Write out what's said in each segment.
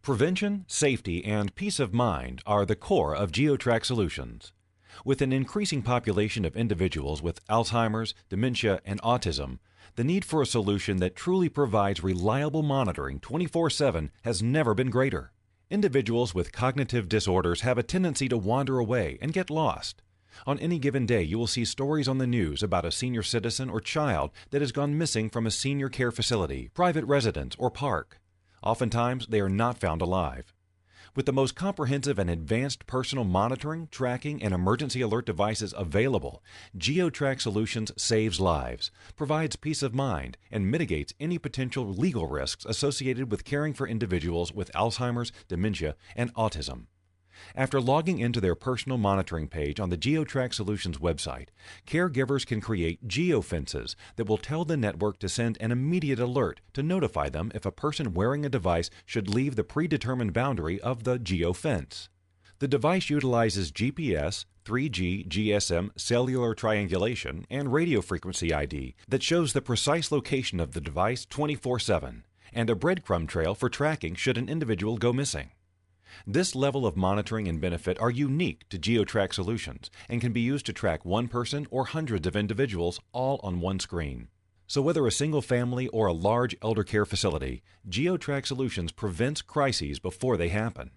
Prevention, safety, and peace of mind are the core of GeoTrack Solutions. With an increasing population of individuals with Alzheimer's, dementia, and autism, the need for a solution that truly provides reliable monitoring 24/7 has never been greater. Individuals with cognitive disorders have a tendency to wander away and get lost. On any given day, you will see stories on the news about a senior citizen or child that has gone missing from a senior care facility, private residence, or park. Oftentimes, they are not found alive. With the most comprehensive and advanced personal monitoring, tracking, and emergency alert devices available, GeoTrack Solutions saves lives, provides peace of mind, and mitigates any potential legal risks associated with caring for individuals with Alzheimer's, dementia, and autism. After logging into their personal monitoring page on the GeoTrack Solutions website, caregivers can create geofences that will tell the network to send an immediate alert to notify them if a person wearing a device should leave the predetermined boundary of the geofence. The device utilizes GPS, 3G GSM cellular triangulation, and radio frequency ID that shows the precise location of the device 24/7, and a breadcrumb trail for tracking should an individual go missing. This level of monitoring and benefit are unique to GeoTrack Solutions and can be used to track one person or hundreds of individuals all on one screen. So whether a single family or a large elder care facility, GeoTrack Solutions prevents crises before they happen.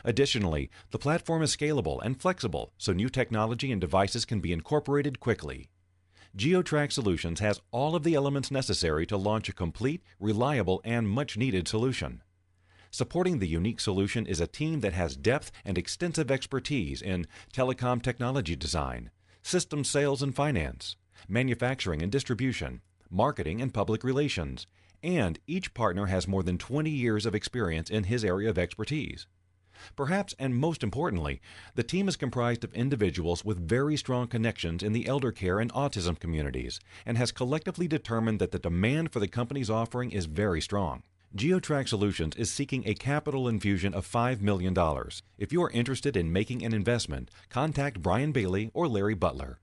Additionally, the platform is scalable and flexible, so new technology and devices can be incorporated quickly. GeoTrack Solutions has all of the elements necessary to launch a complete, reliable, and much-needed solution. Supporting the unique solution is a team that has depth and extensive expertise in telecom technology design, system sales and finance, manufacturing and distribution, marketing and public relations, and each partner has more than 20 years of experience in his area of expertise. Perhaps, and most importantly, the team is comprised of individuals with very strong connections in the elder care and autism communities and has collectively determined that the demand for the company's offering is very strong. GeoTrack Solutions is seeking a capital infusion of $5 million. If you are interested in making an investment, contact Brian Bailey or Larry Butler.